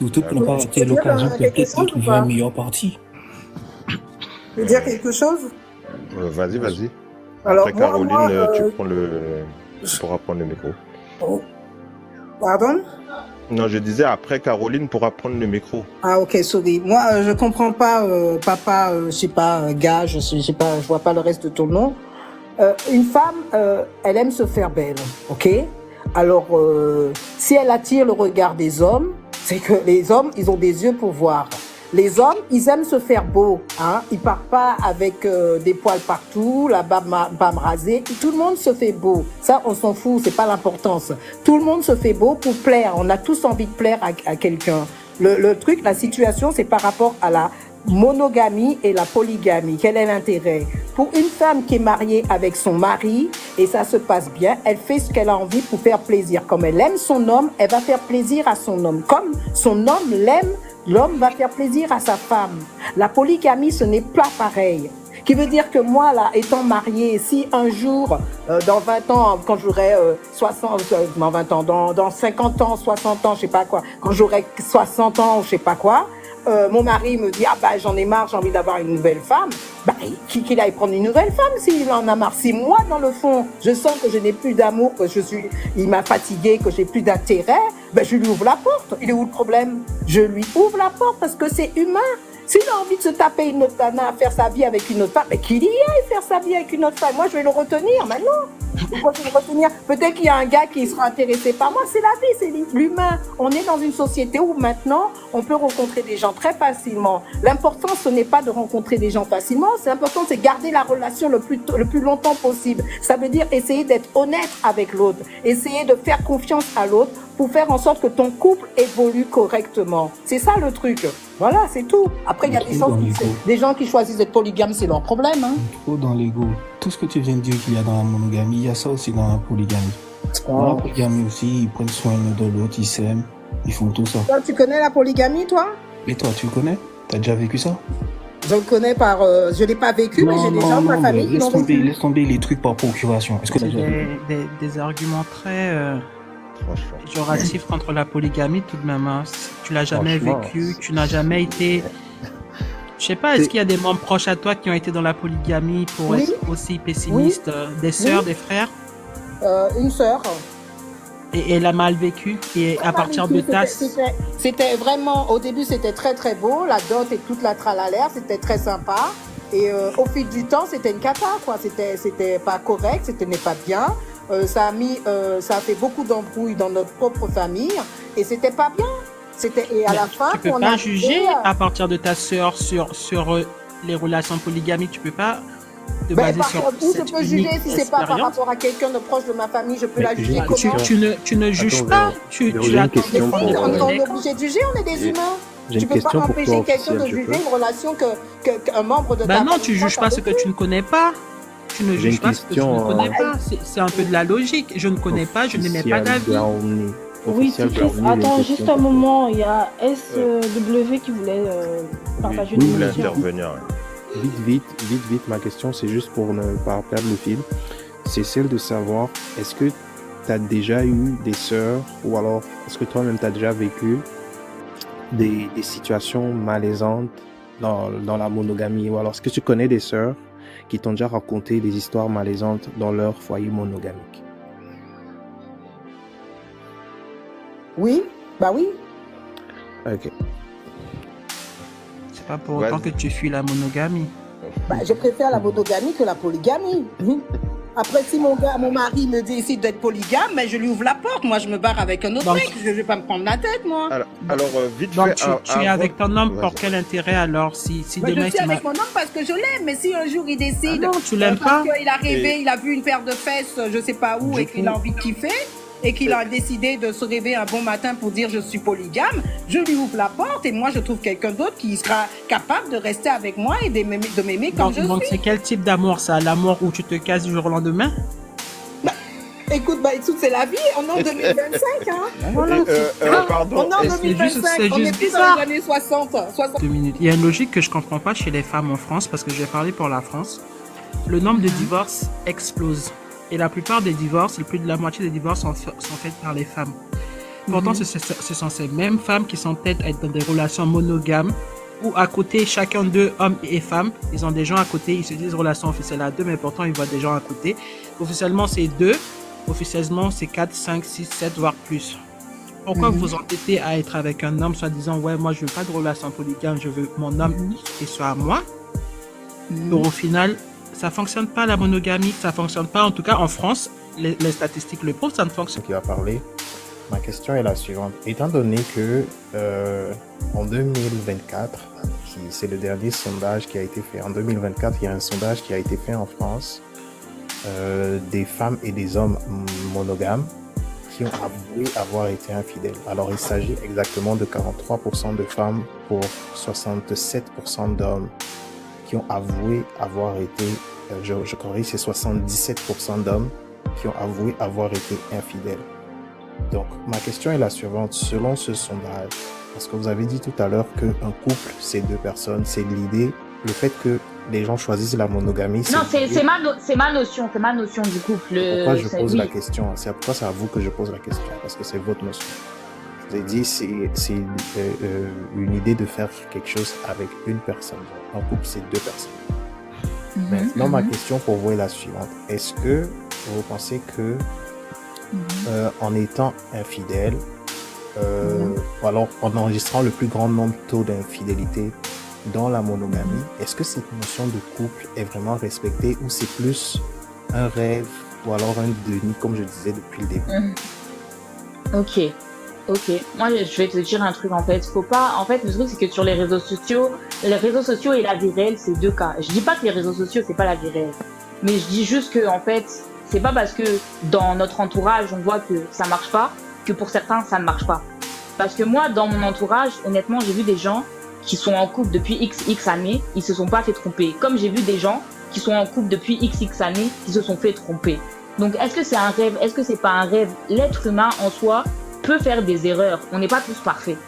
Surtout pour ne pas Tu rater veux dire l'occasion quelque peut-être de chose ou trouver un pas? meilleur parti. Tu veux dire quelque chose? Vas-y, vas-y. Alors, Après Caroline, tu je- pourras prendre le micro. oh, pardon? Non, je disais après Caroline pourra prendre le micro. Ah, ok, sorry. Moi, je comprends pas, papa, je sais pas, gars, je sais pas, je vois pas le reste de ton nom. Une femme, elle aime se faire belle, ok? Alors, si elle attire le regard des hommes, c'est que les hommes, ils ont des yeux pour voir. Les hommes, ils aiment se faire beau, hein? Ils partent pas avec des poils partout, la barbe rasée. Tout le monde se fait beau. Ça, on s'en fout, c'est pas l'importance. Tout le monde se fait beau pour plaire. On a tous envie de plaire à quelqu'un. Le truc, la situation, c'est par rapport à la monogamie et la polygamie. Quel est l'intérêt? Pour une femme qui est mariée avec son mari et ça se passe bien, elle fait ce qu'elle a envie pour faire plaisir. Comme elle aime son homme, elle va faire plaisir à son homme. Comme son homme l'aime, l'homme va faire plaisir à sa femme. La polygamie, ce n'est pas pareil. Qui veut dire que moi, là, étant mariée, si un jour, dans 20 ans, quand j'aurai 60, dans 20 ans, dans 50 ans, 60 ans, je sais pas quoi, quand j'aurai 60 ans, je sais pas quoi, mon mari me dit, ah bah j'en ai marre, j'ai envie d'avoir une nouvelle femme, bah qu'il aille prendre une nouvelle femme s'il en a marre. Si moi, dans le fond, je sens que je n'ai plus d'amour, que il m'a fatigué, que j'ai plus d'intérêt, ben je lui ouvre la porte. Il est où le problème? Je lui ouvre la porte parce que c'est humain. S'il a envie de se taper une autre nana, faire sa vie avec une autre femme, mais qu'il y aille faire sa vie avec une autre femme. Moi, je vais le retenir maintenant. Pourquoi je vais le retenir? Peut-être qu'il y a un gars qui sera intéressé par moi. C'est la vie, c'est l'humain. On est dans une société où maintenant, on peut rencontrer des gens très facilement. L'important, ce n'est pas de rencontrer des gens facilement. C'est important, c'est garder la relation le plus longtemps possible. Ça veut dire essayer d'être honnête avec l'autre, essayer de faire confiance à l'autre pour faire en sorte que ton couple évolue correctement. C'est ça le truc. Voilà, c'est tout. Après, il y a des gens qui choisissent d'être polygames, c'est leur problème. Hein. Trop dans l'ego. Tout ce que tu viens de dire qu'il y a dans la monogamie, il y a ça aussi dans la polygamie. Dans la polygamie aussi, ils prennent soin l'un de l'autre, ils s'aiment, ils font tout ça. Toi, tu connais la polygamie, toi? Et toi, tu le connais? T'as déjà vécu ça? Je le connais par... je ne l'ai pas vécu, mais j'ai des gens de ma famille qui l'ont vécu. Laisse tomber les trucs par procuration. Est-ce que C'est des arguments très péjoratifs contre la polygamie tout de même. Hein. Tu l'as jamais vécu, tu n'as jamais été... Je sais pas, est-ce qu'il y a des membres proches à toi qui ont été dans la polygamie pour être aussi pessimistes? Des sœurs, des frères? Une sœur. Et elle a mal vécu? Et à partir de ta... C'était vraiment... Au début, c'était très très beau. La dot et toute la tralalaire, c'était très sympa. Et au fil du temps, c'était une cata, quoi. C'était pas correct, c'était n'est pas bien. Ça a fait beaucoup d'embrouilles dans notre propre famille. Et c'était pas bien. Et à la fin, tu peux pas juger à partir de ta sœur sur les relations polygamiques. Tu peux pas te baser sur cette je peux juger si c'est pas par rapport à quelqu'un de proche de ma famille. Je peux la juger comment? Tu ne juges pas. Tu attends. On est obligé de juger. On est des humains. Tu peux pas empêcher quelqu'un de juger une relation qu'un membre de ta famille. Non, tu juges pas ce que tu ne connais pas. Tu ne juges pas ce que tu ne connais pas. C'est un peu de la logique. Je ne connais pas. Je n'émets pas d'avis. Oui, attends juste un moment, il y a SW qui voulait partager une voulait intervenir. Vite, ma question, c'est juste pour ne pas perdre le fil. C'est celle de savoir, est-ce que tu as déjà eu des sœurs, ou alors est-ce que toi-même tu as déjà vécu des situations malaisantes dans la monogamie, ou alors est-ce que tu connais des sœurs qui t'ont déjà raconté des histoires malaisantes dans leur foyer monogamique? Oui, bah oui. Ok. C'est pas pour autant que tu fuis la monogamie. Bah, je préfère la monogamie que la polygamie. Après, si mon mari me dit ici d'être polygame, ben je lui ouvre la porte. Moi, je me barre avec un autre mec. Je vais pas me prendre la tête, moi. Alors vite donc, fait. Tu es avec ton homme pour quel intérêt alors si demain je suis avec mon homme parce que je l'aime. Mais si un jour il décide, non, tu l'aimes pas. Parce qu'il a rêvé, il a vu une paire de fesses, je sais pas où, et qu'il a envie de kiffer, et qu'il a décidé de se réveiller un bon matin pour dire je suis polygame, je lui ouvre la porte et moi je trouve quelqu'un d'autre qui sera capable de rester avec moi et de m'aimer comme je suis. Donc c'est quel type d'amour ça? L'amour où tu te casses du jour au lendemain? Écoute, c'est la vie, on est en 2025, hein. Voilà. Pardon. On est en 2025, on est plus dans les années 60. 2 minutes. Il y a une logique que je comprends pas chez les femmes en France, parce que je vais parler pour la France. Le nombre de divorces explose. Et la plupart des divorces, plus de la moitié des divorces sont faits par les femmes. Pourtant, ce sont ces mêmes femmes qui s'entêtent à être dans des relations monogames où à côté, chacun d'eux, hommes et femmes, ils ont des gens à côté, ils se disent relation officielle à deux, mais pourtant ils voient des gens à côté. Officiellement, c'est deux. Officieusement, c'est 4, 5, 6, 7, voire plus. Pourquoi vous vous entêtez à être avec un homme, soit disant, ouais, moi je veux pas de relation polygame, je veux mon homme qui soit à moi. Donc au final, ça fonctionne pas la monogamie, ça fonctionne pas, en tout cas en France, les statistiques le prouvent, ça ne fonctionne pas. Qui va parler. Ma question est la suivante. Étant donné que en 2024, c'est le dernier sondage qui a été fait. En 2024, il y a un sondage qui a été fait en France des femmes et des hommes monogames qui ont avoué avoir été infidèles. Alors, il s'agit exactement de 43% de femmes pour 67% d'hommes qui ont avoué avoir été, je corrige, c'est 77% d'hommes qui ont avoué avoir été infidèles. Donc, ma question est la suivante. Selon ce sondage, parce que vous avez dit tout à l'heure qu'un couple, c'est deux personnes, c'est l'idée, le fait que les gens choisissent la monogamie. Non, c'est ma notion du couple. Pourquoi je pose la question? C'est pourquoi c'est à vous que je pose la question, parce que c'est votre notion. Je vous ai dit, c'est une idée de faire quelque chose avec une personne. Un couple, c'est deux personnes. Maintenant, ma question pour vous est la suivante. Est-ce que vous pensez que en étant infidèle, ou alors en enregistrant le plus grand nombre de taux d'infidélité dans la monogamie, est-ce que cette notion de couple est vraiment respectée ou c'est plus un rêve ou alors un déni, comme je disais depuis le début? Ok. Moi, je vais te dire un truc, en fait. Faut pas, en fait, le truc, c'est que sur les réseaux sociaux et la vie réelle, c'est deux cas. Je dis pas que les réseaux sociaux, c'est pas la vie réelle. Mais je dis juste que, en fait, c'est pas parce que dans notre entourage, on voit que ça marche pas, que pour certains, ça ne marche pas. Parce que moi, dans mon entourage, honnêtement, j'ai vu des gens qui sont en couple depuis XX années, ils se sont pas fait tromper. Comme j'ai vu des gens qui sont en couple depuis XX années, qui se sont fait tromper. Donc, est-ce que c'est un rêve? Est-ce que c'est pas un rêve? L'être humain, en soi, peut faire des erreurs. On n'est pas tous parfaits.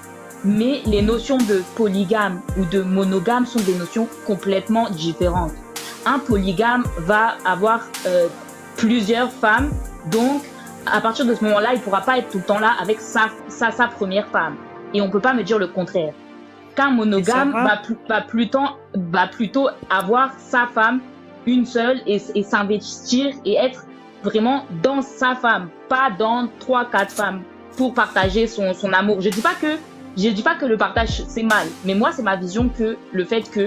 Mais les notions de polygame ou de monogame sont des notions complètement différentes. Un polygame va avoir plusieurs femmes, donc à partir de ce moment-là, il ne pourra pas être tout le temps là avec sa première femme. Et on ne peut pas me dire le contraire. Qu'un monogame va plutôt avoir sa femme, une seule, et s'investir et être vraiment dans sa femme, pas dans 3-4 femmes pour partager son amour. Je dis pas que le partage c'est mal, mais moi c'est ma vision que le fait que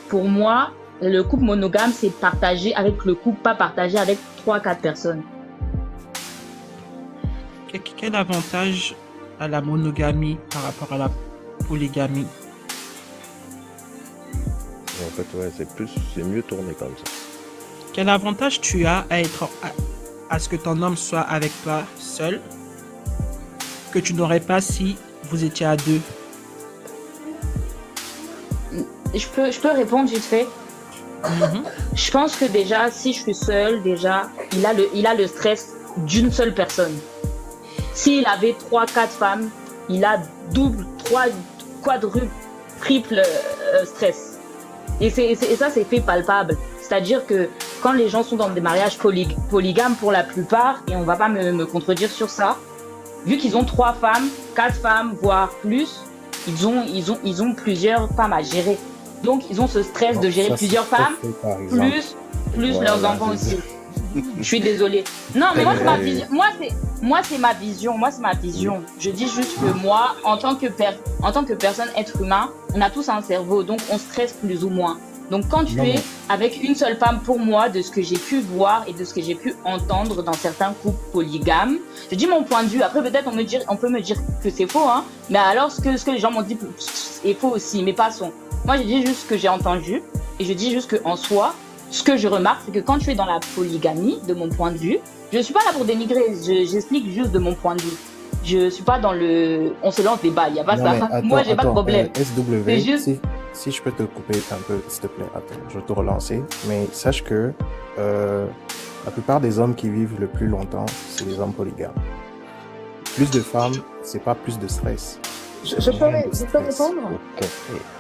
pour moi le couple monogame c'est partager avec le couple, pas partager avec 3-4 personnes. Quel avantage à la monogamie par rapport à la polygamie? En fait, ouais, c'est mieux tourné comme ça. Quel avantage tu as à ce que ton homme soit avec toi seul que tu n'aurais pas si vous étiez à deux? Je peux répondre vite fait. Je pense que déjà, si je suis seule, déjà, il a le stress d'une seule personne. S'il avait 3-4 femmes, il a double, quadruple, triple stress. Et ça, c'est fait palpable. C'est-à-dire que quand les gens sont dans des mariages polygames pour la plupart, et on va pas me contredire sur ça, vu qu'ils ont 3 femmes, 4 femmes, voire plus, ils ont plusieurs femmes à gérer. Donc, ils ont ce stress de gérer plusieurs femmes, plus leurs enfants aussi. Je suis désolée. Non, mais moi, c'est ma vision. Moi, c'est ma vision. Je dis juste que moi, en tant que personne, être humain, on a tous un cerveau, donc on stresse plus ou moins. Donc, quand tu es avec une seule femme, pour moi, de ce que j'ai pu voir et de ce que j'ai pu entendre dans certains couples polygames, je dis mon point de vue. Après, peut-être on peut me dire que c'est faux, hein. Mais alors, ce que les gens m'ont dit est faux aussi, mais passons. Moi, je dis juste ce que j'ai entendu et je dis juste qu'en soi, ce que je remarque, c'est que quand tu es dans la polygamie, de mon point de vue, je suis pas là pour dénigrer, j'explique juste de mon point de vue. Je suis pas dans le... On se lance des balles, il n'y a pas ça. Moi, j'ai pas de problème. SW, juste... si je peux te couper un peu, s'il te plaît, attends, je vais te relancer. Mais sache que la plupart des hommes qui vivent le plus longtemps, c'est les hommes polygames. Plus de femmes, c'est pas plus de stress. Je peux répondre?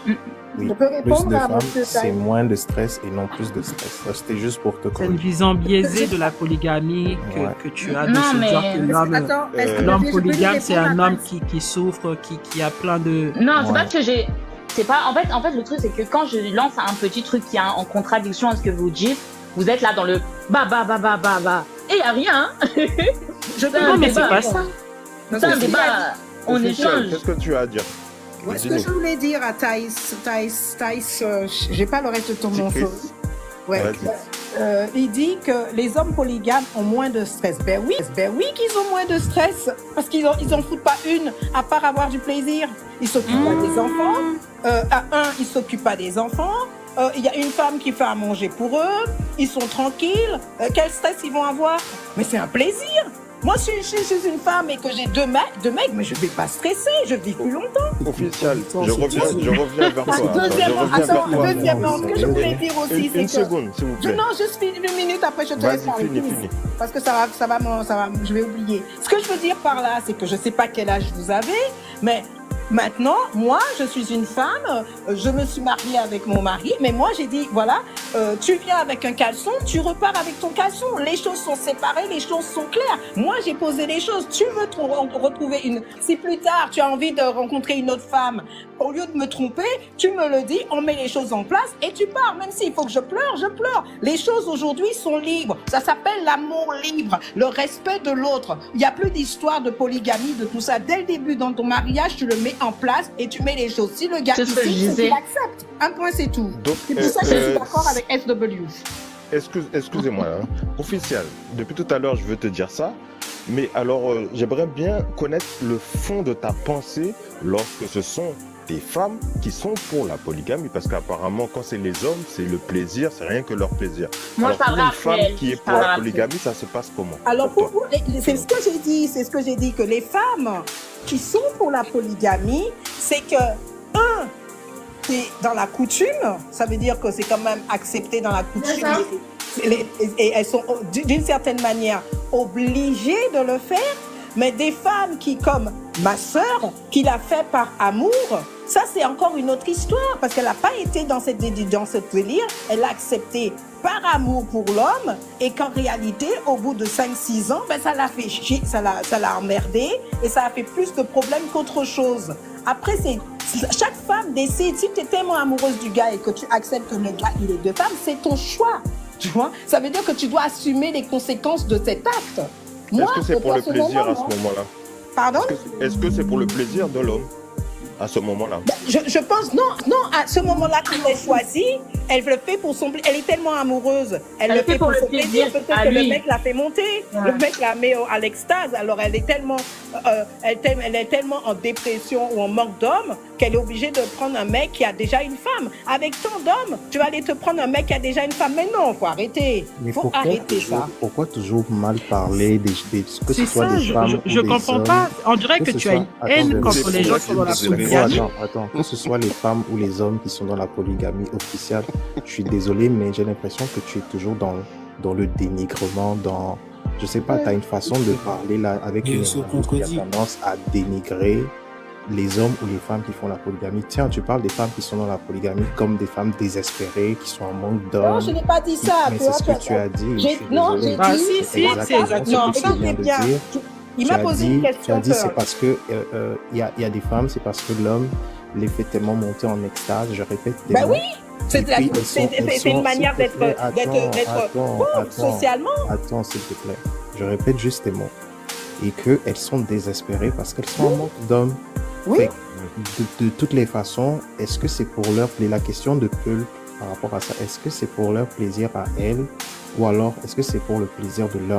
Oui, Je peux plus répondre de à femmes, monsieur c'est Taï? moins de stress et non plus de stress. Ça, c'était juste pour te C'est une corriger. vision biaisée de la polygamie Ouais. que tu as de Non, se dire mais- que l'homme Attends, est-ce que l'homme je peux lui polygame, c'est répondre un à homme Taïs? qui souffre, qui a plein de... Non, c'est Ouais. pas que j'ai. C'est pas. En fait, le truc, c'est que quand je lance un petit truc qui est en contradiction à ce que vous dites, vous êtes là dans le bah. Et y a rien, hein. Je peux Non, mais débat, c'est pas bon. ça. Non, C'est un c'est- débat. On Officiel, échange. qu'est-ce que tu as à dire? Ouais, ce que je voulais dire à Thaïs, j'ai pas le reste de ton nom. Chris. Ouais. Vas-y. Il dit que les hommes polygames ont moins de stress. Ben oui qu'ils ont moins de stress parce qu'ils en foutent pas une à part avoir du plaisir. Ils s'occupent pas des enfants. Ils s'occupent pas des enfants. Il y a une femme qui fait à manger pour eux. Ils sont tranquilles. Quel stress ils vont avoir? Mais c'est un plaisir. Moi, si je suis une femme et que j'ai deux mecs, mais je vais pas stresser. Je vis plus longtemps. Officiel, je reviens vers toi. Deuxièmement, ce que je voulais dire aussi, c'est Une que... seconde, s'il vous plaît. Non, juste une minute, après je te laisse Vas-y, parler. finis. Parce que ça va, je vais oublier. Ce que je veux dire par là, c'est que je sais pas quel âge vous avez, mais maintenant, moi, je suis une femme, je me suis mariée avec mon mari, mais moi, j'ai dit, voilà, tu viens avec un caleçon, tu repars avec ton caleçon. Les choses sont séparées, les choses sont claires. Moi, j'ai posé les choses. Tu veux retrouver une... Si plus tard, tu as envie de rencontrer une autre femme, au lieu de me tromper, tu me le dis, on met les choses en place et tu pars. Même s'il faut que je pleure, je pleure. Les choses aujourd'hui sont libres. Ça s'appelle l'amour libre, le respect de l'autre. Il n'y a plus d'histoire de polygamie, de tout ça. Dès le début, dans ton mariage, tu le mets en place et tu mets les choses. Si le gars C'est ce que je ici, disais. il accepte. Un point, c'est tout. Donc, C'est pour ça que je suis d'accord avec SW. Excusez-moi, hein. Officiel, depuis tout à l'heure, je veux te dire ça, mais alors, j'aimerais bien connaître le fond de ta pensée lorsque ce sont des femmes qui sont pour la polygamie, parce qu'apparemment, quand c'est les hommes, c'est le plaisir, c'est rien que leur plaisir. Moi, alors, je pour parlerai une après, femme qui est je pour la parlerai polygamie, ça se passe comment? Alors, pour pour toi? vous, c'est ce que j'ai dit, que les femmes qui sont pour la polygamie, c'est que, c'est dans la coutume, ça veut dire que c'est quand même accepté dans la coutume, et elles sont d'une certaine manière obligées de le faire, mais des femmes qui, comme ma sœur, qui l'a fait par amour, ça c'est encore une autre histoire, parce qu'elle n'a pas été dans cette délire, elle l'a accepté par amour pour l'homme, et qu'en réalité, au bout de 5-6 ans, ben, ça l'a fait chier, ça l'a emmerdé, et ça a fait plus de problèmes qu'autre chose. Après, chaque femme décide, si tu es tellement amoureuse du gars et que tu acceptes que le gars, il est de femme, c'est ton choix, tu vois. Ça veut dire que tu dois assumer les conséquences de cet acte. Est-ce que c'est pour le plaisir à ce moment-là? Pardon? Est-ce que c'est pour le plaisir de l'homme à ce moment-là? Je pense, non, à ce moment-là, quand elle choisit, elle le fait pour son plaisir. Elle est tellement amoureuse, elle le fait pour son plaisir. Peut-être que le mec la fait monter, le mec la met à l'extase. Alors elle est tellement en dépression ou en manque d'homme qu'elle est obligée de prendre un mec qui a déjà une femme. Avec tant d'hommes, tu vas aller te prendre un mec qui a déjà une femme. Mais non, faut arrêter. Mais Faut arrêter ça. Pourquoi toujours mal parler que ce soit des femmes je ou des comprends hommes, pas. On dirait que tu as une haine contre les gens qui sont dans la polygamie. Attends, que ce soit les femmes ou les hommes qui sont dans la polygamie officielle, je suis désolé, mais j'ai l'impression que tu es toujours dans le dénigrement, je sais pas, tu as une façon de parler là avec une qui a tendance à dénigrer les hommes ou les femmes qui font la polygamie. Tiens, tu parles des femmes qui sont dans la polygamie comme des femmes désespérées, qui sont en manque d'hommes. Non, je n'ai pas dit ça. Mais c'est ce que tu as dit. Non, j'ai dit... c'est exactement ce que tu viens de dire. Il m'a posé une question. Tu as dit c'est parce que il y a des femmes, c'est parce que l'homme les fait tellement monter en extase. Je répète. Ben oui, c'est une manière d'être socialement. Attends, s'il te plaît. Je répète juste tes mots. Et qu'elles sont désespérées parce qu'elles sont en manque d'hommes. Oui. De toutes les façons, est-ce que c'est pour leur la question de Peul par rapport à ça, est-ce que c'est pour leur plaisir à elles ou alors est-ce que c'est pour le plaisir de l'homme?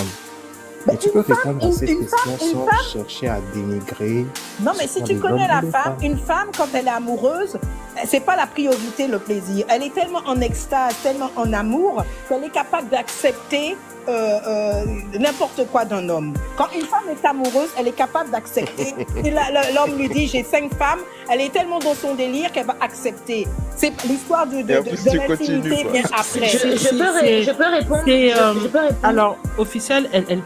Et tu peux répondre à cette question sans chercher à dénigrer. Non, mais si tu connais la femme, une femme, quand elle est amoureuse, c'est pas la priorité, le plaisir. Elle est tellement en extase, tellement en amour, qu'elle est capable d'accepter n'importe quoi d'un homme. Quand une femme est amoureuse, elle est capable d'accepter. Si l'homme lui dit j'ai 5 femmes, elle est tellement dans son délire qu'elle va accepter. C'est l'histoire de l'intimité vient après. Je peux répondre. Alors, officiel, elle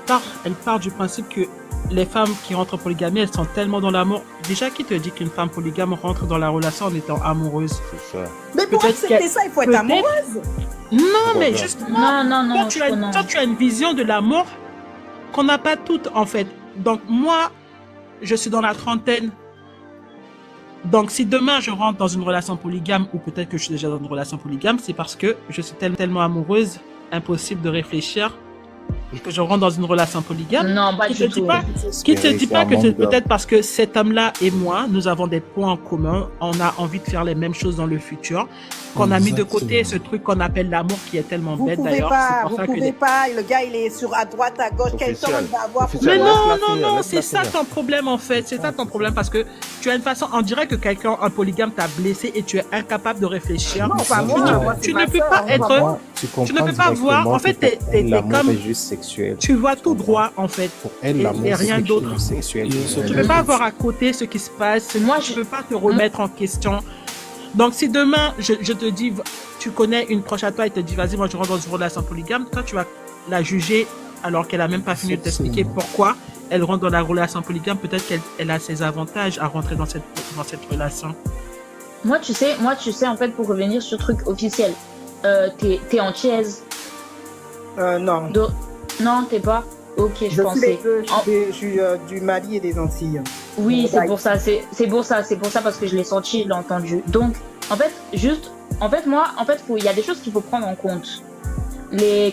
part du principe que les femmes qui rentrent en polygamie, elles sont tellement dans l'amour. Déjà, qui te dit qu'une femme polygame rentre dans la relation en étant amoureuse? C'est ça. Mais pour Peut-être accepter qu'elle- ça, il faut être amoureuse. Non, mais Pourquoi justement, Non, toi, tu as une vision de l'amour qu'on n'a pas toutes, en fait. Donc, moi, je suis dans la trentaine. Donc, si demain je rentre dans une relation polygame, ou peut-être que je suis déjà dans une relation polygame, c'est parce que je suis tellement amoureuse, impossible de réfléchir que je rentre dans une relation polygame. Non, pas Qui du te dit tout. pas, qui te dit pas que c'est peut-être parce que cet homme-là et moi, nous avons des points en commun, on a envie de faire les mêmes choses dans le futur, qu'on a mis de côté Exactement. ce truc qu'on appelle l'amour qui est tellement Vous bête pouvez d'ailleurs. pas, C'est pour vous ça que pouvez pas. Le gars, il est sur à droite, à gauche. Quel temps Officiel. il va avoir pour Officiel. Mais Laisse-la non, finir, non, laisse-la c'est ça finir. ton problème en fait. C'est ça ton problème parce que tu as une façon, on dirait que quelqu'un, un polygame, t'a blessé et tu es incapable de réfléchir. Non, pas moi. Tu- Moi, c'est tu ma ne peux sœur, pas moi, être- moi. Moi, tu comprends ne peux pas voir, en fait, directement que pour t'es elle, l'amour comme- est juste sexuel. Tu vois tout droit en fait. Pour elle, Et- l'amour, et c'est rien quelque d'autre. chose de sexuel. Tu peux pas voir à côté ce qui se passe. Moi, Tu je- peux pas te remettre en question. Donc, si demain, je te dis, tu connais une proche à toi et te dit, vas-y, moi, je rentre dans une relation polygame, toi, tu vas la juger alors qu'elle a même pas fini de t'expliquer pourquoi elle rentre dans la relation polygame. Peut-être qu'elle a ses avantages à rentrer dans cette relation. Moi, tu sais, en fait, pour revenir sur le truc officiel, t'es antillaise. Non. Non, t'es pas. Ok, je Je suis, pensais. je suis du Mali et des Antilles. Oui, c'est Right. pour ça, c'est pour ça parce que je l'ai senti, je l'ai entendu. Donc, en fait, il y a des choses qu'il faut prendre en compte.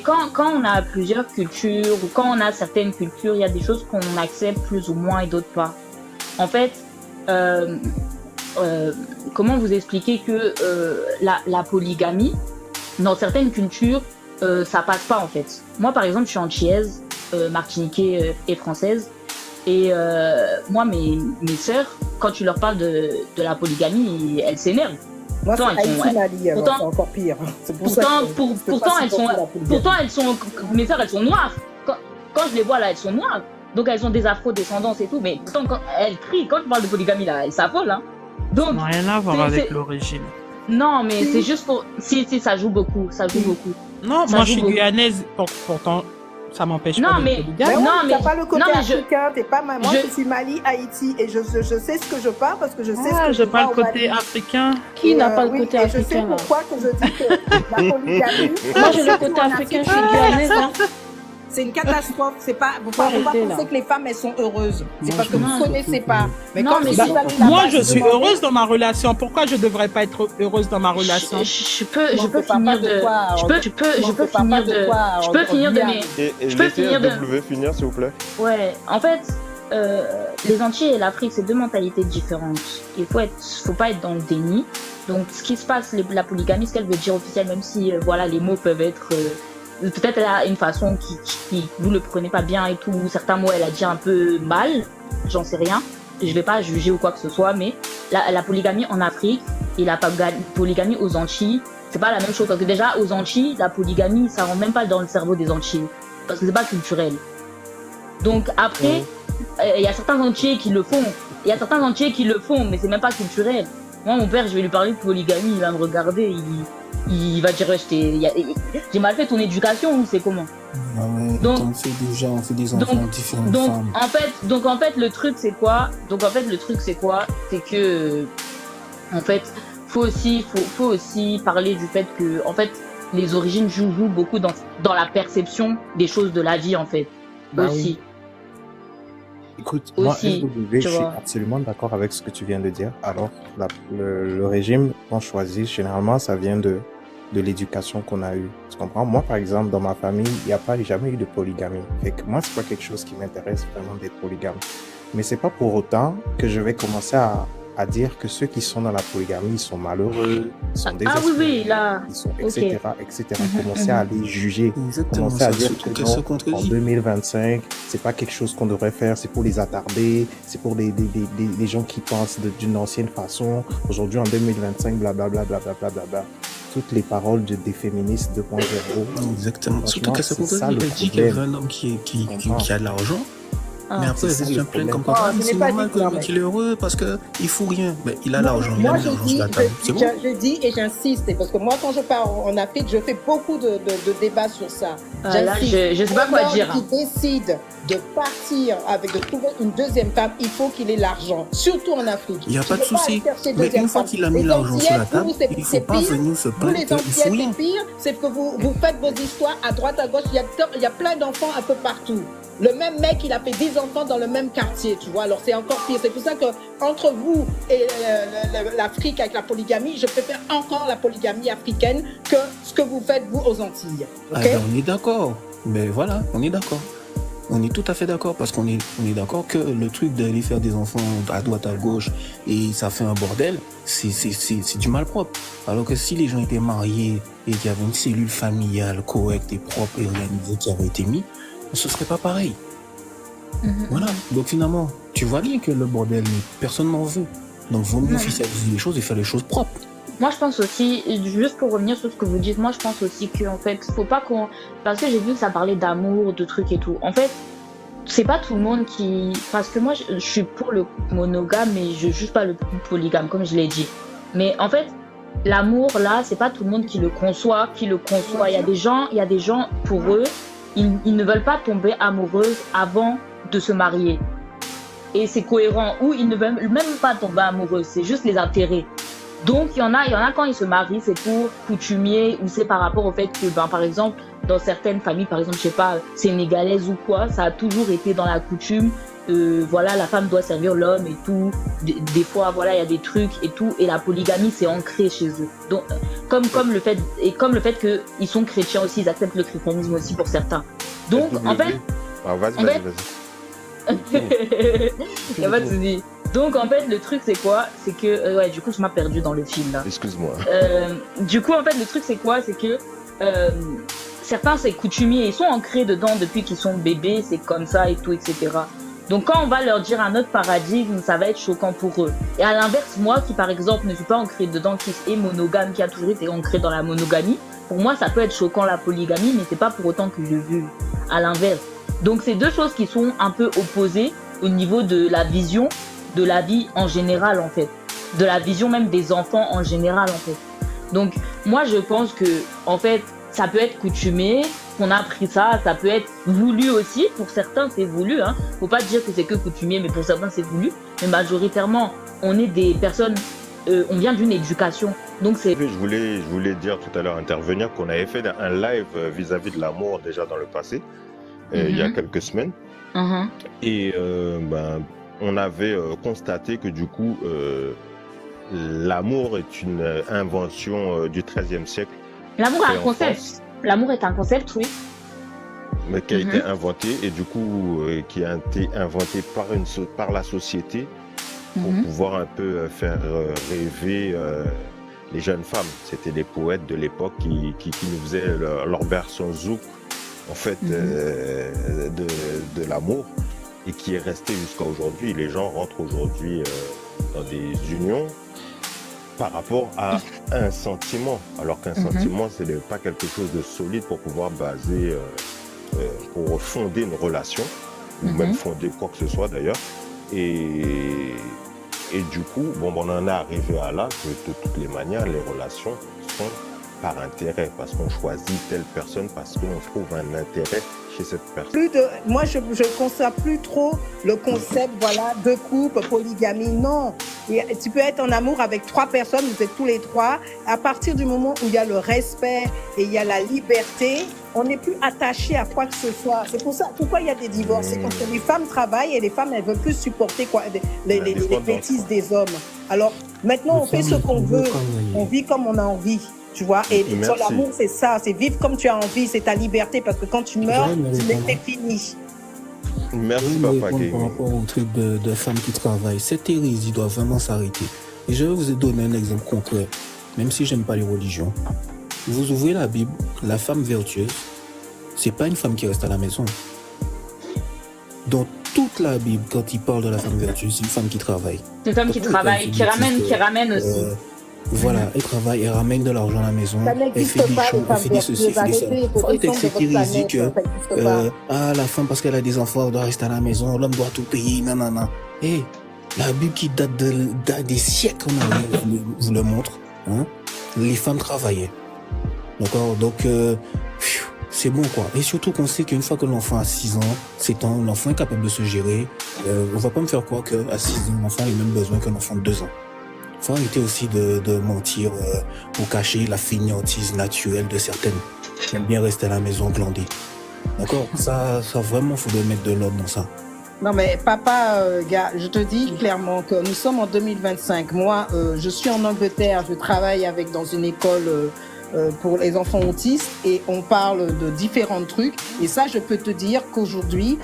Quand on a plusieurs cultures ou quand on a certaines cultures, il y a des choses qu'on accepte plus ou moins et d'autres pas. En fait, comment vous expliquer que la polygamie, dans certaines cultures, ça passe pas en fait. Moi, par exemple, je suis antillaise, martiniquais et française. Et moi, mes sœurs, quand tu leur parles de la polygamie, elles s'énervent. Moi, c'est Pourtant, elles sont- Haïti-Mali, alors pourtant- c'est encore pire. C'est pour ça Pourtant, que je peux pourtant, pas elles sont, supporter la polygamie. mes sœurs, elles sont noires. Quand je les vois là, elles sont noires. Donc elles ont des afro-descendances et tout. Mais pourtant, quand elles crient, quand je parle de polygamie là, elles s'affolent. Hein. Ça Donc, n'a rien à voir c'est- avec c'est- l'origine. non, mais c'est juste pour. Si, ça joue beaucoup. Ça joue beaucoup. Non, Ça moi, je joue suis beaucoup. guyanaise, pourtant, ça m'empêche Non, pas d'être mais- polygame. Mais oui, Non, mais- t'as pas le côté non, mais je- africain, t'es pas mal. Moi, je- je suis Mali, Haïti, et je sais ce que je parle parce que je sais ce Ah, que je je parle vois au côté Mali. africain. Qui Et, n'a pas le oui, côté et je sais africain là? pourquoi que je dis que la polygamie. Moi j'ai le côté africain, je suis guyanaise. Hein. C'est une catastrophe. C'est pas, faut pas Arrêtez, penser là. que les femmes elles sont heureuses. C'est Moi, parce je que vous pense ne connaissez pas. Mais Non, comme mais si c'est- vous allez Moi, là-bas, je suis demandez- heureuse dans ma relation. Pourquoi je devrais pas être heureuse dans ma relation? Je peux Non, finir c'est pas de. de quoi, Je on- peux non, c'est pas finir de de. quoi, Je peux on finir de revient. mes. Et Je peux laissez finir de- SW finir, s'il vous plaît. Ouais, en fait, les Antilles et l'Afrique, c'est deux mentalités différentes. Faut pas être dans le déni. Donc, ce qui se passe, la polygamie, ce qu'elle veut dire officielle, même si, voilà, les mots peuvent être, peut-être elle a une façon qui vous le prenez pas bien et tout. Certains mots, elle a dit un peu mal. J'en sais rien. Je vais pas juger ou quoi que ce soit, mais la polygamie en Afrique et la polygamie aux Antilles, c'est pas la même chose. Parce que déjà, aux Antilles, la polygamie, ça rentre même pas dans le cerveau des Antilles. Parce que c'est pas culturel. Donc après, il y a certains Antillais qui le font. Il y a certains Antillais qui le font, mais c'est même pas culturel. Moi, mon père, je vais lui parler de polygamie, il va me regarder, il va dire, ouais, j'ai mal fait ton éducation ou c'est comment? Ah ouais, Donc- on fait des enfants donc- différentes Donc femmes. en fait, le truc c'est quoi? C'est que, en fait, faut aussi parler du fait que, en fait, les origines jouent beaucoup dans la perception des choses de la vie, en fait. Bah aussi. Écoute, Aussi, moi, SW, tu je suis vois. absolument d'accord avec ce que tu viens de dire. Alors, le régime qu'on choisit, généralement, ça vient de l'éducation qu'on a eue. Tu comprends? Moi, par exemple, dans ma famille, il n'y a jamais eu de polygamie. Fait que moi, c'est pas quelque chose qui m'intéresse vraiment d'être polygame. Mais c'est pas pour autant que je vais commencer à dire que ceux qui sont dans la polygamie, ils sont malheureux, ils sont Ah désespérés, oui, là. ils sont, Ok. etc. Mhm, Commencer à les juger. Exactement, Commencer à ça, dire surtout que qu'elles se non, en contredisent. 2025, c'est pas quelque chose qu'on devrait faire, c'est pour les attarder, c'est pour des gens qui pensent d'une ancienne façon. Aujourd'hui, en 2025, blablabla, blablabla, blablabla. Toutes les paroles des féministes 2.0. Exactement. Surtout Franchement, qu'elle se c'est ça, contredit. le Elle dit qu'elle problème. veut un homme qui a de l'argent. Ah. Mais après, c'est elle ça, se le plaint comme problème. quoi Oh, ce c'est n'est pas normal dit, que le non, mec mais- il est heureux parce qu'il fout rien. Ben, il a l'argent, il a Moi, de l'argent je sur la table. C'est bon. dis et j'insiste, parce que moi, quand je pars en Afrique, je fais beaucoup de débats sur ça. Là, je sais pas quoi dire. Qui décide de partir de trouver une deuxième femme, il faut qu'il ait l'argent, surtout en Afrique. Il n'y a pas de souci. Mais une fois qu'il a mis l'argent sur la table, il ne faut pas venir se plaindre. Vous, les Antillais, c'est pire, c'est que vous faites vos histoires à droite, à gauche. Il y a plein d'enfants un peu partout. Le même mec, il a fait 10 enfants dans le même quartier, tu vois. Alors, c'est encore pire. C'est pour ça que entre vous et l'Afrique avec la polygamie, je préfère encore la polygamie africaine que ce que vous faites, vous, aux Antilles. Okay? On est d'accord. Mais voilà, on est d'accord. On est tout à fait d'accord parce qu'on est d'accord que le truc d'aller faire des enfants à droite, à gauche et ça fait un bordel, c'est du malpropre. Alors que si les gens étaient mariés et qu'il y avait une cellule familiale correcte et propre et organisée qui avait été mise, ce serait pas pareil. Voilà. Donc finalement, tu vois bien que le bordel, personne n'en veut. Donc vaut mieux officialiser les choses et faire les choses propres. Moi, je pense aussi, juste pour revenir sur ce que vous dites, moi, je pense aussi qu'en fait, faut pas qu'on... Parce que j'ai vu que ça parlait d'amour, de trucs et tout. En fait, c'est pas tout le monde qui... Parce que moi, je suis pour le monogame, mais je juge pas le polygame, comme je l'ai dit. Mais en fait, l'amour, là, c'est pas tout le monde qui le conçoit. Il y a des gens, pour eux, ils ne veulent pas tomber amoureux avant de se marier. Et c'est cohérent. Ou ils ne veulent même pas tomber amoureux, c'est juste les intérêts. Donc, il y en a quand ils se marient, c'est pour coutumier ou c'est par rapport au fait que, par exemple, dans certaines familles, par exemple, je sais pas, sénégalaises ou quoi, ça a toujours été dans la coutume. Voilà, la femme doit servir l'homme et tout. Des fois, voilà, il y a des trucs et tout. Et la polygamie, c'est ancré chez eux. Donc, comme le fait que ils sont chrétiens aussi, ils acceptent le christianisme aussi pour certains. Donc, en fait, vas-y. Il y a pas de souci. Donc en fait le truc c'est quoi? C'est que du coup je m'ai perdu dans le film là. Excuse-moi. Du coup en fait le truc c'est quoi? C'est que certains c'est coutumiers, ils sont ancrés dedans depuis qu'ils sont bébés, c'est comme ça et tout, etc. Donc quand on va leur dire un autre paradigme, ça va être choquant pour eux. Et à l'inverse, moi qui par exemple ne suis pas ancré dedans, qui est monogame, qui a toujours été ancré dans la monogamie, pour moi ça peut être choquant la polygamie, mais c'est pas pour autant que je veux. À l'inverse. Donc c'est deux choses qui sont un peu opposées au niveau de la vision de la vie en général en fait, de la vision même des enfants en général en fait. Donc moi je pense que en fait ça peut être coutumé, qu'on a appris ça peut être voulu aussi, pour certains c'est voulu, hein. Faut pas dire que c'est que coutumier, mais pour certains c'est voulu, mais majoritairement on est des personnes, on vient d'une éducation, donc c'est... Je voulais dire tout à l'heure, intervenir, qu'on avait fait un live vis-à-vis de l'amour déjà dans le passé, il y a quelques semaines, et on avait constaté que du coup, l'amour est une invention du XIIIe siècle. L'amour est un concept. L'amour est un concept, oui. Mais qui a été inventé et du coup, qui a été inventé par la société pour pouvoir un peu faire rêver les jeunes femmes. C'était les poètes de l'époque qui nous faisaient leur version zouk, en fait, de l'amour. Et qui est resté jusqu'à aujourd'hui. Les gens rentrent aujourd'hui dans des unions par rapport à un sentiment, alors qu'un sentiment, ce n'est pas quelque chose de solide pour pouvoir baser, pour fonder une relation, ou même fonder quoi que ce soit d'ailleurs. Et du coup, on en est arrivé à là que de toutes les manières, les relations sont par intérêt, parce qu'on choisit telle personne, parce qu'on trouve un intérêt chez cette personne. Moi, je ne conçois plus trop le concept, de couple, polygamie. Non, tu peux être en amour avec 3 personnes, vous êtes tous les 3. À partir du moment où il y a le respect et il y a la liberté, on n'est plus attaché à quoi que ce soit. C'est pour ça, pourquoi il y a des divorces? C'est parce que les femmes travaillent et les femmes, elles veulent plus supporter les bêtises des hommes. Alors, maintenant, on fait ce qu'on veut. On vit comme on a envie. Tu vois, et sur l'amour, c'est ça, c'est vivre comme tu as envie, c'est ta liberté, parce que quand tu meurs, c'est fini. Merci, Papa Gay. Par rapport au truc de femmes qui travaillent, cette hérésie doit vraiment s'arrêter. Et je vais vous donner un exemple concret, même si j'aime pas les religions. Vous ouvrez la Bible, la femme vertueuse, c'est pas une femme qui reste à la maison. Dans toute la Bible, quand il parle de la femme vertueuse, c'est une femme qui travaille. C'est une femme qui travaille, qui ramène aussi. Voilà, elle travaille, elle ramène de l'argent à la maison, elle fait des champs, elle fait des ceci, fait des ça. Faut cette hérésie que la femme, parce qu'elle a des enfants, elle doit rester à la maison, l'homme doit tout payer, non. Et la Bible qui date des siècles, on vous le montre, hein, les femmes travaillaient. D'accord, donc c'est bon, quoi. Et surtout qu'on sait qu'une fois que l'enfant a 6 ans, 7 ans, l'enfant est capable de se gérer. On va pas me faire croire qu'à 6 ans, l'enfant a les mêmes besoins qu'un enfant de 2 ans. Faut arrêter aussi de mentir pour cacher la fainéantise naturelle de certaines qui aiment bien rester à la maison glander. D'accord? Ça vraiment, faudrait mettre de l'ordre dans ça. Non mais papa, gars, je te dis clairement que nous sommes en 2025. Moi, je suis en Angleterre, je travaille dans une école pour les enfants autistes et on parle de différents trucs. Et ça, je peux te dire qu'aujourd'hui,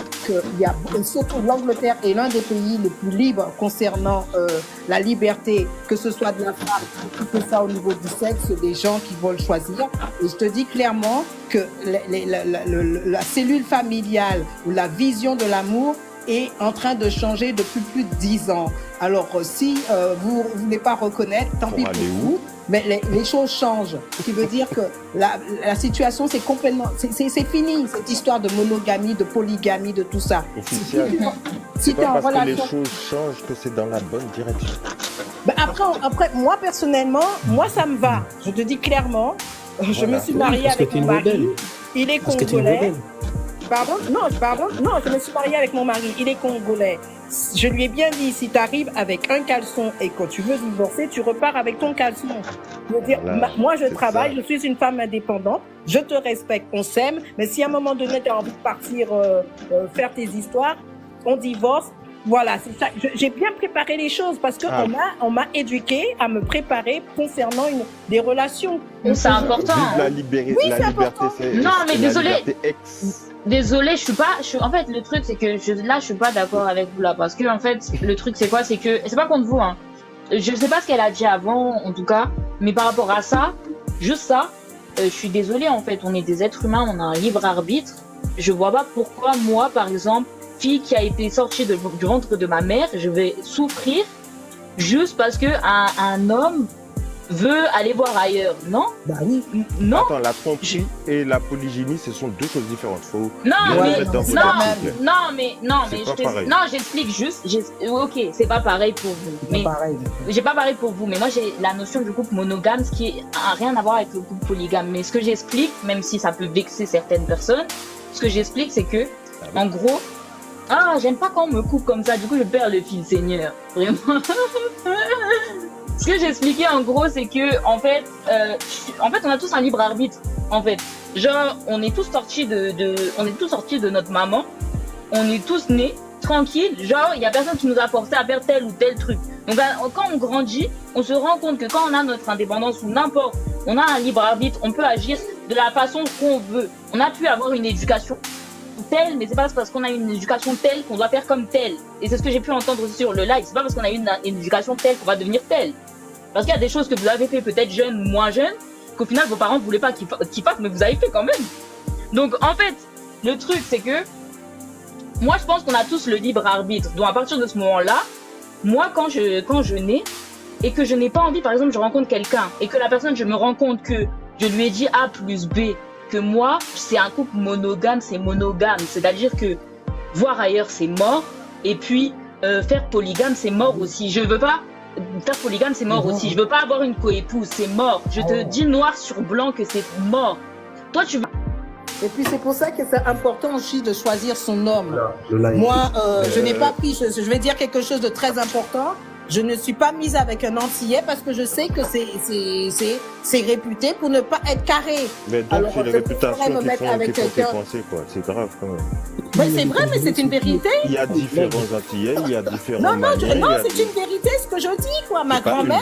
surtout l'Angleterre est l'un des pays les plus libres concernant la liberté, que ce soit de la femme, que ça au niveau du sexe, des gens qui veulent choisir. Et je te dis clairement que la cellule familiale ou la vision de l'amour est en train de changer depuis plus de 10 ans. Alors, si vous ne voulez pas reconnaître, tant pis pour vous, mais les choses changent. Ce qui veut dire que la situation, c'est complètement... C'est fini, cette histoire de monogamie, de polygamie, de tout ça. C'est pas parce que les choses changent que c'est dans la bonne direction. Ben après, moi, personnellement, moi, ça me va. Je te dis clairement, je me suis mariée avec mon mari. Il est congolais. Pardon, je me suis mariée avec mon mari, il est congolais. Je lui ai bien dit, si tu arrives avec un caleçon et quand tu veux divorcer, tu repars avec ton caleçon. Je veux dire, moi je travaille, je suis une femme indépendante, je te respecte, on s'aime, mais si à un moment donné tu as envie de partir faire tes histoires, on divorce. Voilà, c'est ça. J'ai bien préparé les choses parce que on m'a éduqué à me préparer concernant des relations. C'est important. La liberté, c'est... Non, mais désolé, en fait, le truc, c'est que je suis pas d'accord avec vous là, parce que, en fait, le truc, c'est quoi? C'est que, c'est pas contre vous, hein. Je sais pas ce qu'elle a dit avant, en tout cas, mais par rapport à ça, juste ça, je suis désolée, en fait, on est des êtres humains, on a un libre arbitre. Je vois pas pourquoi, moi, par exemple, fille qui a été sortie du ventre de ma mère, je vais souffrir juste parce que un homme veut aller voir ailleurs, non? Bah oui. Non. Attends, la tromperie et la polygynie, ce sont deux choses différentes. J'explique juste. Ok, c'est pas pareil pour vous. J'ai pas pareil pour vous, mais moi j'ai la notion du couple monogame, ce qui a rien à voir avec le couple polygame. Mais ce que j'explique, même si ça peut vexer certaines personnes, ce que j'explique, c'est que, en gros, j'aime pas quand on me coupe comme ça. Du coup, je perds le fil, Seigneur. Vraiment. Ce que j'expliquais en gros, c'est que en fait, on a tous un libre arbitre. En fait, genre, on est tous sortis de notre maman. On est tous nés tranquilles. Genre, il y a personne qui nous a forcé à faire tel ou tel truc. Donc, quand on grandit, on se rend compte que quand on a notre indépendance ou n'importe, on a un libre arbitre. On peut agir de la façon qu'on veut. On a pu avoir une éducation telle, mais c'est pas parce qu'on a une éducation telle qu'on doit faire comme telle. Et c'est ce que j'ai pu entendre aussi sur le live. C'est pas parce qu'on a une éducation telle qu'on va devenir telle. Parce qu'il y a des choses que vous avez fait peut-être jeune, moins jeune, qu'au final vos parents ne voulaient pas qu'ils fassent, mais vous avez fait quand même. Donc en fait, le truc c'est que moi je pense qu'on a tous le libre arbitre. Donc à partir de ce moment-là, moi quand je nais et que je n'ai pas envie, par exemple je rencontre quelqu'un et que la personne, je me rends compte que je lui ai dit A plus B, que moi, c'est un couple monogame, c'est monogame. C'est-à-dire que voir ailleurs, c'est mort. Et puis, faire polygame, c'est mort aussi. Je veux pas faire polygame, c'est mort aussi. Je veux pas avoir une coépouse, c'est mort. Je te dis noir sur blanc que c'est mort. Toi, tu veux... Et puis, c'est pour ça que c'est important aussi de choisir son homme. Moi, je n'ai pas pris... Je vais dire quelque chose de très important. Je ne suis pas mise avec un Antillais parce que je sais que c'est réputé pour ne pas être carré. Mais donc, c'est les réputations qui font tes pensées, quoi. C'est grave, quand même. Mais c'est vrai, mais c'est une vérité. Il y a différents Antillais, il y a différents Non, c'est une vérité, ce que je dis, quoi. Ma grand-mère,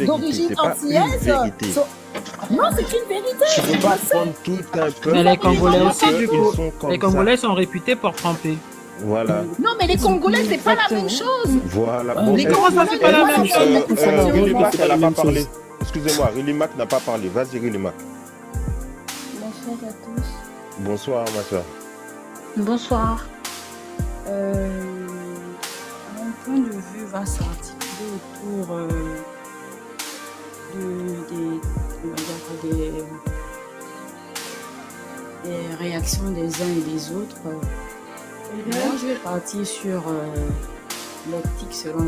d'origine antillaise... Non, c'est une vérité. Tu peux pas prendre tout un peuple. Mais les Congolais aussi, du coup. Les Congolais sont réputés pour tromper. Voilà. Non, mais les Congolais, c'est pas la même chose. Voilà. Mais comment ça, c'est pas la même chose? Rilimac, elle n'a pas parlé. Excusez-moi, Rilimac n'a pas parlé. Vas-y, Rilimac. Bonsoir à tous. Bonsoir, ma soeur. Bonsoir. Mon point de vue va s'articuler autour des réactions des uns et des autres. Moi, je vais partir sur l'optique selon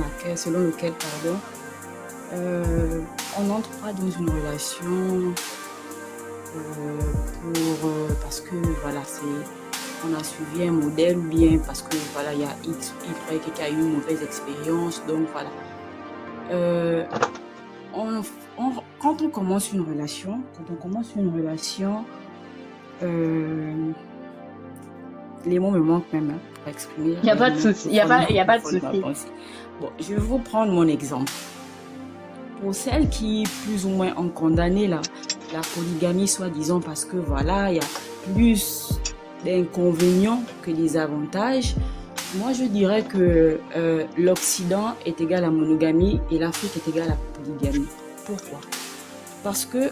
lequel on n'entre pas dans une relation parce que voilà, on a suivi un modèle, ou bien parce que voilà, il y a X, Y qui a eu une mauvaise expérience. Donc voilà. Quand on commence une relation, les mots me manquent même pour exprimer. Il n'y a pas de souci. Il y a pas de souci. Bon, je vais vous prendre mon exemple. Pour celles qui plus ou moins ont condamné la polygamie, soi-disant parce que voilà, il y a plus d'inconvénients que des avantages. Moi, je dirais que l'Occident est égal à monogamie et l'Afrique est égale à polygamie. Pourquoi? Parce que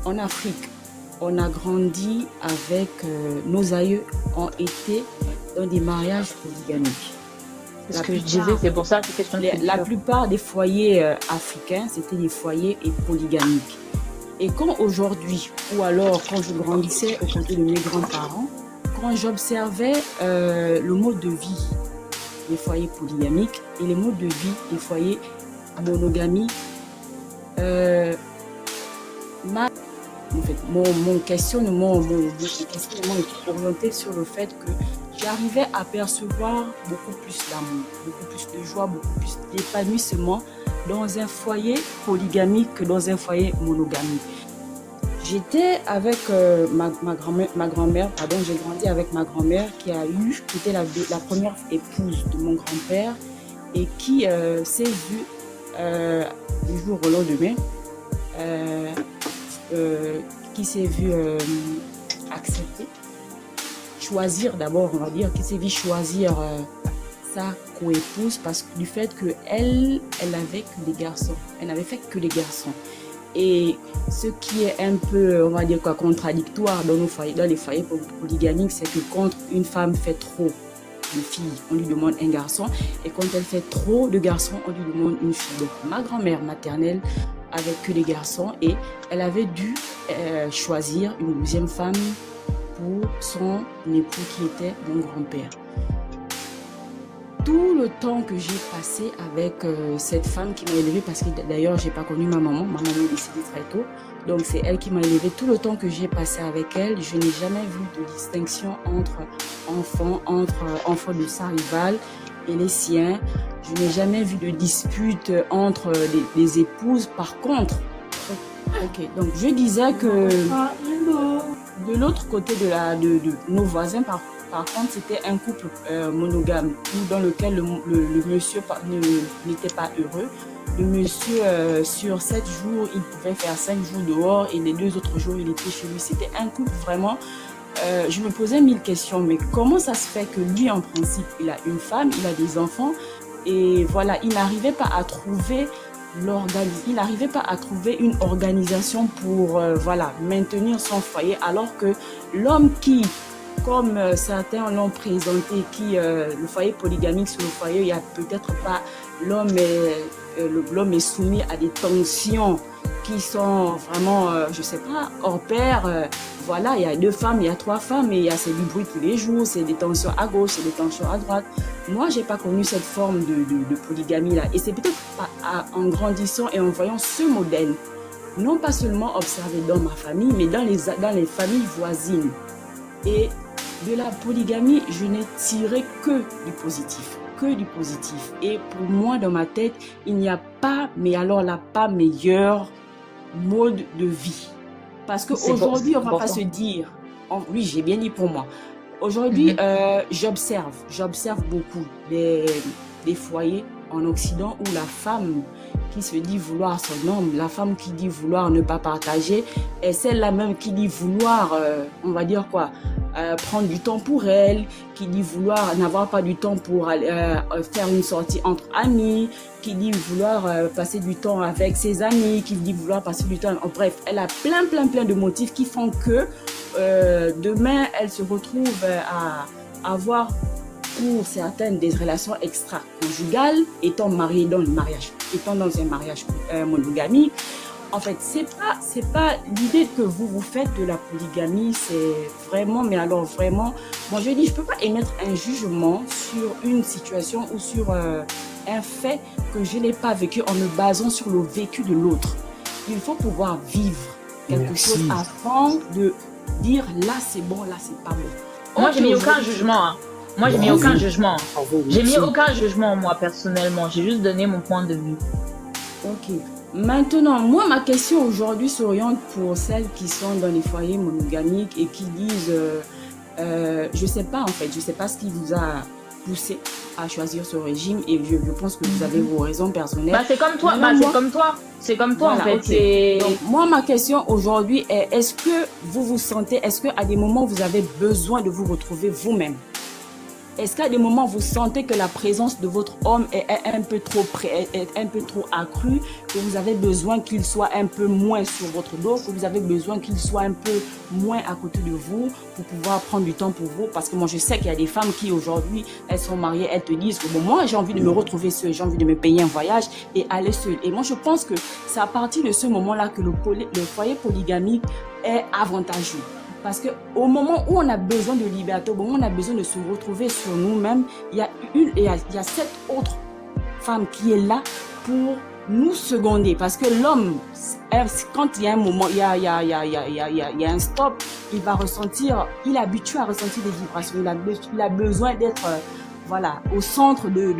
en Afrique, on a grandi avec nos aïeux ont été dans des mariages polygamiques. C'est ce que je disais, c'est pour ça que c'est question de culture. La plupart des foyers africains, c'était des foyers polygamiques. Et quand aujourd'hui, ou alors quand je grandissais aux côtés de mes grands-parents, quand j'observais le mode de vie des foyers polygamiques et les modes de vie des foyers monogamiques, mon questionnement est orienté sur le fait que j'arrivais à percevoir beaucoup plus d'amour, beaucoup plus de joie, beaucoup plus d'épanouissement dans un foyer polygamique que dans un foyer monogamique. J'étais avec ma grand-mère, j'ai grandi avec ma grand-mère qui était la première épouse de mon grand-père et qui s'est vue du jour au lendemain, qui s'est vue accepter, choisir d'abord, on va dire, qui s'est vue choisir sa coépouse parce que du fait qu'elle avait que des garçons, elle n'avait fait que les garçons. Et ce qui est un peu, on va dire quoi, contradictoire dans les foyers polygamiques, c'est que quand une femme fait trop de filles, on lui demande un garçon, et quand elle fait trop de garçons, on lui demande une fille. Donc ma grand-mère maternelle avait que des garçons et elle avait dû choisir une deuxième femme pour son époux qui était mon grand-père. Tout le temps que j'ai passé avec cette femme qui m'a élevée, parce que d'ailleurs j'ai pas connu ma maman est décédée très tôt, donc c'est elle qui m'a élevée. Tout le temps que j'ai passé avec elle, je n'ai jamais vu de distinction entre enfants de sa rivale et les siens. Je n'ai jamais vu de dispute entre les épouses. Par contre, donc je disais que de l'autre côté de nos voisins, par contre, c'était un couple monogame dans lequel le monsieur n'était pas heureux. Le monsieur, sur 7 jours, il pouvait faire 5 jours dehors et les 2 autres jours, il était chez lui. C'était un couple vraiment... je me posais 1000 questions, mais comment ça se fait que lui, en principe, il a une femme, il a des enfants et voilà, il n'arrivait pas à trouver une organisation pour maintenir son foyer, alors que l'homme qui... Comme certains l'ont présenté, le foyer polygamique, sur le foyer, il n'y a peut-être pas, l'homme est soumis à des tensions qui sont vraiment, je ne sais pas, hors pair. Voilà, il y a 2 femmes, il y a 3 femmes, et il y a du bruit tous les jours, c'est des tensions à gauche, c'est des tensions à droite. Moi, je n'ai pas connu cette forme de polygamie-là. Et c'est peut-être en grandissant et en voyant ce modèle, non pas seulement observé dans ma famille, mais dans les familles voisines. Et de la polygamie, je n'ai tiré que du positif. Et pour moi, dans ma tête, il n'y a pas, mais alors là, pas meilleur mode de vie. Parce qu'aujourd'hui, on ne va pas se dire, oui, j'ai bien dit pour moi. Aujourd'hui, j'observe beaucoup des foyers en Occident où la femme qui se dit vouloir son homme, la femme qui dit vouloir ne pas partager, est celle-là même qui dit vouloir, on va dire quoi, prendre du temps pour elle, qui dit vouloir n'avoir pas du temps pour faire une sortie entre amis, qui dit vouloir passer du temps avec ses amis, qui dit vouloir passer du temps... Bref, elle a plein de motifs qui font que demain, elle se retrouve à avoir pour certaines des relations extra-conjugales, étant mariée dans dans un mariage monogamique. En fait, c'est pas l'idée que vous faites de la polygamie, c'est vraiment, mais alors vraiment, moi je dis, je peux pas émettre un jugement sur une situation ou sur un fait que je n'ai pas vécu en me basant sur le vécu de l'autre. Il faut pouvoir vivre quelque chose avant de dire là c'est bon, là c'est pas bon. Moi, j'ai mis aucun jugement. Hein. Moi, j'ai mis aucun jugement. J'ai mis aucun jugement, moi, personnellement. J'ai juste donné mon point de vue. Ok. Maintenant, moi, ma question aujourd'hui s'oriente pour celles qui sont dans les foyers monogamiques et qui disent, je sais pas en fait, je sais pas ce qui vous a poussé à choisir ce régime et je pense que vous avez vos raisons personnelles. C'est comme toi, c'est comme toi voilà, en fait. Okay. Donc, moi, ma question aujourd'hui est, est-ce que vous vous sentez, est-ce qu'à des moments vous avez besoin de vous retrouver vous-même? Est-ce qu'à des moments, vous sentez que la présence de votre homme est un peu trop accrue, que vous avez besoin qu'il soit un peu moins sur votre dos, que vous avez besoin qu'il soit un peu moins à côté de vous pour pouvoir prendre du temps pour vous? Parce que moi, je sais qu'il y a des femmes qui, aujourd'hui, elles sont mariées, elles te disent que bon, moi, j'ai envie de me retrouver seule, j'ai envie de me payer un voyage et aller seule. Et moi, je pense que c'est à partir de ce moment-là que le foyer polygamique est avantageux. Parce qu'au moment où on a besoin de liberté, au moment où on a besoin de se retrouver sur nous-mêmes, il y a cette autre femme qui est là pour nous seconder. Parce que l'homme, quand il y a un moment, il y a un stop, il va ressentir, il est habitué à ressentir des vibrations. Il a besoin d'être au centre de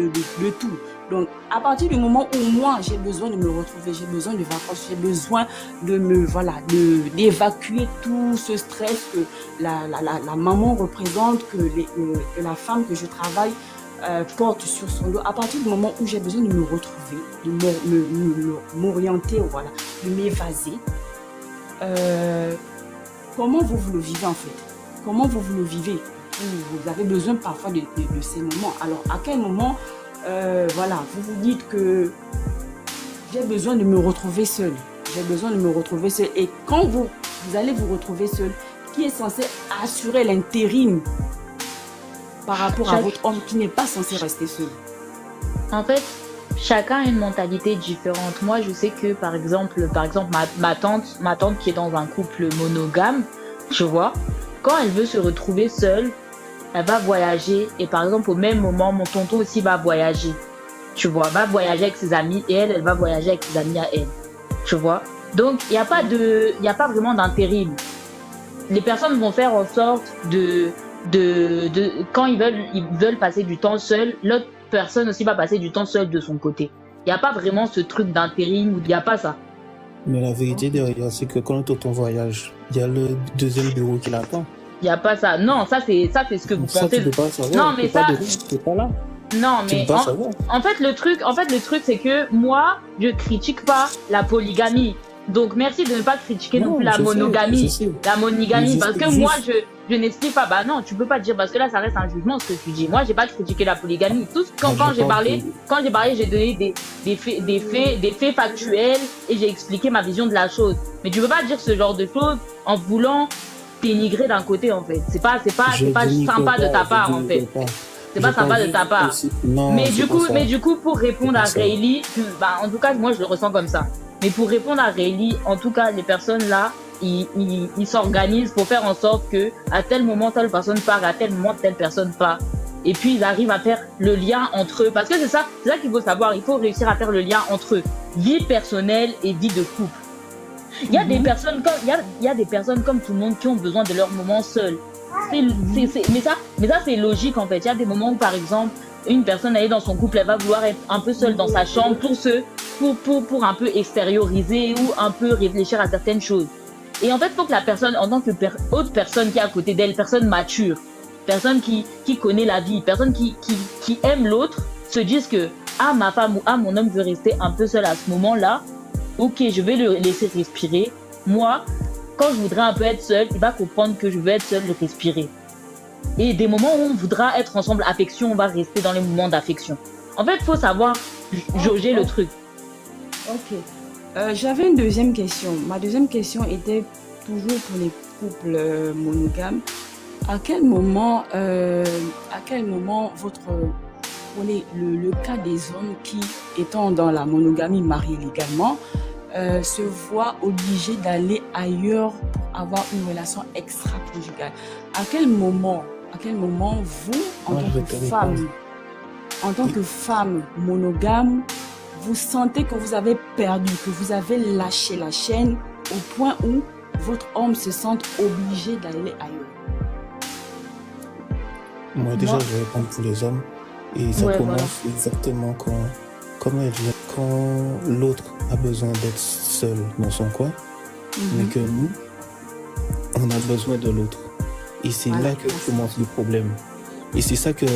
tout. Donc, à partir du moment où moi, j'ai besoin de me retrouver, j'ai besoin de vacances, j'ai besoin d'évacuer tout ce stress que la maman représente, que la femme que je travaille porte sur son dos. À partir du moment où j'ai besoin de me retrouver, de m'orienter, de m'évaser, comment vous le vivez en fait? Comment vous le vivez? Vous avez besoin parfois de ces moments. Alors, à quel moment vous vous dites que j'ai besoin de me retrouver seule. J'ai besoin de me retrouver seule. Et quand vous allez vous retrouver seule, qui est censé assurer l'intérim par rapport à votre homme qui n'est pas censé rester seul? En fait, chacun a une mentalité différente. Moi, je sais que, par exemple ma tante qui est dans un couple monogame, tu vois, quand elle veut se retrouver seule, elle va voyager et par exemple au même moment mon tonton aussi va voyager, tu vois, va voyager avec ses amis et elle va voyager avec ses amis à elle, tu vois. Donc il y a pas vraiment d'intérim. Les personnes vont faire en sorte de quand ils veulent passer du temps seul, l'autre personne aussi va passer du temps seul de son côté. Il y a pas vraiment ce truc d'intérim, il y a pas ça. Mais la vérité derrière, c'est que quand ton voyage, il y a le deuxième bureau qui l'attend. Il y a pas ça. Non, ça c'est ce que vous ça, pensez. Tu peux pas savoir. Non, mais ça t'es pas là. Non, mais en fait le truc c'est que moi, je critique pas la polygamie. Donc merci de ne pas critiquer non plus la monogamie. La monogamie parce que moi je n'explique pas. Bah non, tu peux pas dire parce que là ça reste un jugement ce que tu dis. Moi, j'ai pas critiqué la polygamie. Tout quand j'ai parlé, j'ai donné des faits factuels et j'ai expliqué ma vision de la chose. Mais tu peux pas dire ce genre de choses en voulant dénigrer d'un côté en fait. C'est pas sympa de ta part en fait. C'est pas sympa de ta part. Mais du coup pour répondre à Rayleigh, en tout cas moi je le ressens comme ça. Mais pour répondre à Rayleigh, en tout cas les personnes là, ils s'organisent pour faire en sorte que à tel moment telle personne part, à tel moment telle personne part. Et puis ils arrivent à faire le lien entre eux. Parce que c'est ça qu'il faut savoir. Il faut réussir à faire le lien entre vie personnelle et vie de couple. Il y a des personnes comme tout le monde qui ont besoin de leur moment seul. Mais ça c'est logique en fait. Il y a des moments où par exemple une personne elle est dans son couple, elle va vouloir être un peu seule dans sa chambre pour un peu extérioriser ou un peu réfléchir à certaines choses. Et en fait, il faut que la personne, en tant que autre personne qui est à côté d'elle, personne mature, personne qui connaît la vie, personne qui aime l'autre, se dise que ma femme ou mon homme veut rester un peu seul à ce moment-là. Ok, je vais le laisser respirer. Moi, quand je voudrais un peu être seule, il va comprendre que je veux être seule, le respirer. Et des moments où on voudra être ensemble, affection, on va rester dans les moments d'affection. En fait, il faut savoir jauger le truc. Ok. J'avais une deuxième question. Ma deuxième question était toujours pour les couples monogames. À quel moment pour le cas des hommes qui, étant dans la monogamie mariés légalement, se voient obligés d'aller ailleurs pour avoir une relation extra-conjugale. À quel moment vous, en tant que femme monogame, vous sentez que vous avez perdu, que vous avez lâché la chaîne au point où votre homme se sente obligé d'aller ailleurs? Moi, déjà, je vais répondre pour les hommes. Et ça commence exactement comme elle dit, quand l'autre a besoin d'être seul dans son coin, mais que nous, on a besoin de l'autre. Et c'est là que commence le problème. Et c'est ça que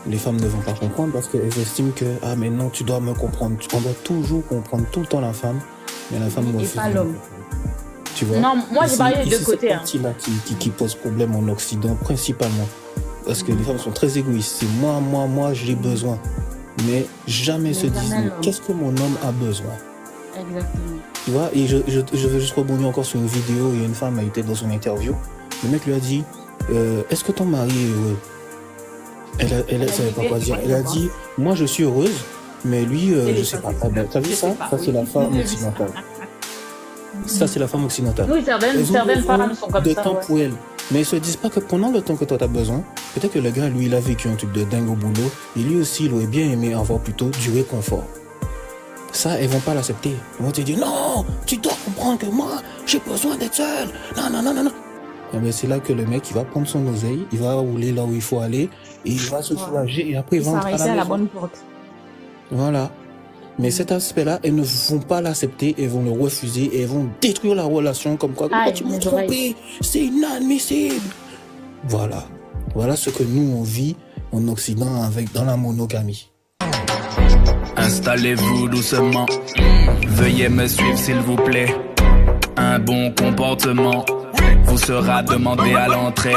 les femmes ne vont pas comprendre, parce qu'elles estiment que, ah mais non, tu dois me comprendre. On doit toujours comprendre tout le temps la femme, mais la femme et pas l'homme. Tu vois? Non, moi j'ai parlé des deux côtés. C'est cette partie-là qui pose problème en Occident, principalement. Parce que les femmes sont très égoïstes. C'est moi, j'ai besoin. Mais jamais se disent, qu'est-ce que mon homme a besoin? Exactement. Tu vois, et je veux juste rebondir encore sur une vidéo où une femme a été dans une interview. Le mec lui a dit, est-ce que ton mari est heureux? Elle savait pas quoi dire. Elle a dit, moi je suis heureuse, mais lui, je sais pas. T'as vu ça? Ça c'est la femme occidentale. Ça c'est la femme occidentale. Oui, certaines femmes sont comme ça. De temps pour elle. Mais ils se disent pas que pendant le temps que toi t'as besoin, peut-être que le gars, lui, il a vécu un truc de dingue au boulot, et lui aussi, il aurait bien aimé avoir plutôt du réconfort. Ça, elles vont pas l'accepter. Elles vont te dire, non, tu dois comprendre que moi, j'ai besoin d'être seul. Non. Et bien, c'est là que le mec, il va prendre son oseille, il va rouler là où il faut aller, et il va se soulager, et après, il va rentrer à la bonne porte. Voilà. Mais cet aspect-là, elles ne vont pas l'accepter, elles vont le refuser, et elles vont détruire la relation comme quoi, tu m'as trompé, c'est inadmissible. Voilà. Voilà ce que nous, on vit en Occident dans la monogamie. Installez-vous doucement, veuillez me suivre s'il vous plaît. Un bon comportement vous sera demandé à l'entrée.